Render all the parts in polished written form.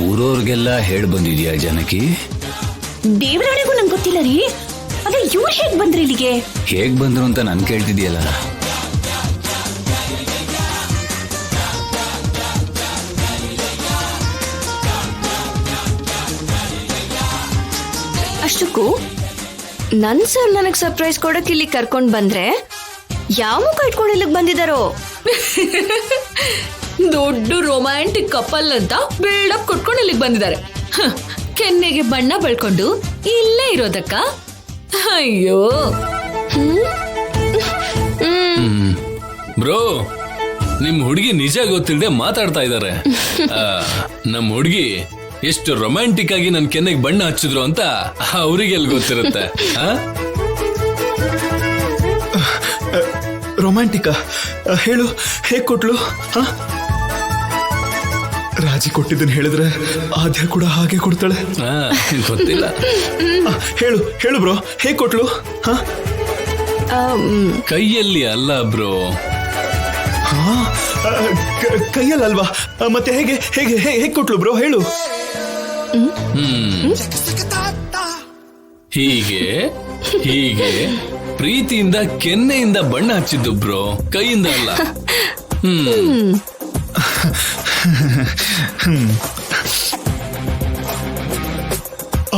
ಊರವ್ರಿಗೆಲ್ಲ ಹೇಳಿ ಬಂದಿದ್ಯಾ ಜನಕಿ? ದೇವರಾಣೆಗೂ ನಂಗೆ ಗೊತ್ತಿಲ್ಲ ರೀ. ಅದೇ ಇವ್ರು ಹೇಗ್ ಬಂದ್ರಿ ಇಲ್ಲಿಗೆ? ಹೇಗ್ ಬಂದ್ರು ಅಂತ ನನ್ ಕೇಳ್ತಿದ್ಯಲ್ಲ. ಅಷ್ಟಕ್ಕೂ ನನ್ ಸರ್ ನನಗ್ ಸರ್ಪ್ರೈಸ್ ಕೊಡಕ್ ಇಲ್ಲಿ ಕರ್ಕೊಂಡ್ ಬಂದ್ರೆ ಯಾವ ಮುಖ ಇಟ್ಕೊಂಡು ಇಲ್ಲಿಗೆ ಬಂದಿದಾರೋ? ದೊಡ್ಡ ರೊಮ್ಯಾಂಟಿಕ್ ಕಪಲ್ ಅಂತ ಬಿಲ್ಡಪ್ ಕೊಟ್ಕೊಂಡು ಇಲ್ಲಿಗೆ ಬಂದಿದ್ದಾರೆ. ಕೆನ್ನೆಗೆ ಬಣ್ಣ ಬಳ್ಕೊಂಡು ಇಲ್ಲೇ ಇರೋದಕ್ಕ? ಅಯ್ಯೋ ಬ್ರೋ, ನಿಮ್ ಹುಡುಗಿ ನಿಜ ಗೊತ್ತಿಲ್ಲದೆ ಮಾತಾಡ್ತಾ ಇದ್ದಾರೆ. ನಮ್ ಹುಡುಗಿ ಎಷ್ಟು ರೊಮ್ಯಾಂಟಿಕ್ ಆಗಿ ನನ್ ಕೆನ್ನೆಗೆ ಬಣ್ಣ ಹಚ್ಚಿದ್ರು ಅಂತ ಅವ್ರಿಗೆ ಎಲ್ಲಿ ಗೊತ್ತಿರುತ್ತೆ. ರೊಮ್ಯಾಂಟಿಕಾ? ಹೇಳು, ಹೇಗ್ ಕೊಟ್ಲು? ರಾಜಿ ಕೊಟ್ಟಿದ್ದನ್ನು ಹೇಳಿದ್ರೆ ಆದ್ಯ ಕೂಡ ಹಾಗೆ ಕೊಡ್ತಾಳೆ. ಗೊತ್ತಿಲ್ಲ. ಹೇಳು ಹೇಳು ಬ್ರೋ, ಹೇಗ್ ಕೊಟ್ಲು? ಕೈಯಲ್ಲಿ ಅಲ್ಲ ಬ್ರೋ. ಕೈಯಲ್ಲಲ್ವಾ? ಮತ್ತೆ ಹೇಗೆ ಹೇಗೆ ಹೇಗ್ ಕೊಟ್ಲು ಬ್ರೋ? ಹೇಳು. ಹೀಗೆ ಹೀಗೆ ಪ್ರೀತಿಯಿಂದ ಕೆನ್ನೆಯಿಂದ ಬಣ್ಣ ಹಚ್ಚಿದ್ದು ಬ್ರೋ, ಕೈಯಿಂದ ಅಲ್ಲ.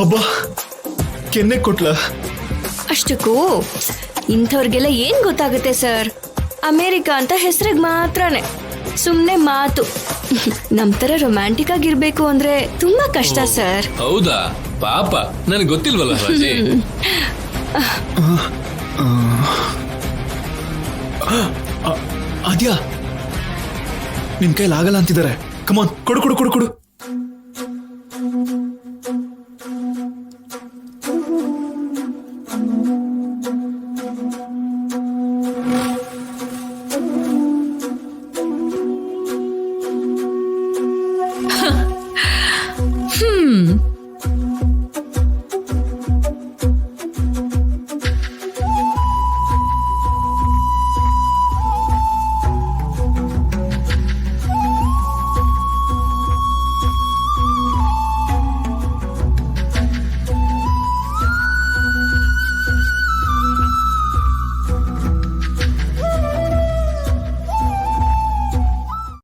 ಅಬ್ಬಾ, ಕೆನ್ನೆ ಕೊಟ್ಲ? ಅಷ್ಟಕ್ಕೂ ಇಂಥವ್ರಿಗೆಲ್ಲ ಏನ್ ಗೊತ್ತಾಗುತ್ತೆ ಸರ್? ಅಮೇರಿಕಾ ಅಂತ ಹೆಸರಿಗೆ ಮಾತ್ರನೇ, ಸುಮ್ನೆ ಮಾತು. ನಮ್ ತರ ರೊಮ್ಯಾಂಟಿಕ್ ಆಗಿರ್ಬೇಕು ಅಂದ್ರೆ ತುಂಬಾ ಕಷ್ಟ ಸರ್. ಹೌದಾ? ಪಾಪ, ನನಗೆ ಗೊತ್ತಿಲ್ವಲ್ಲ ರಾಜಿ. ಆದ್ಯ, ನಿಮ್ ಕೈಲಿ ಆಗಲ್ಲ ಅಂತಿದ್ದಾರೆ. ಕಮಾನ್, ಕೊಡು ಕೊಡು ಕೊಡು ಕೊಡು.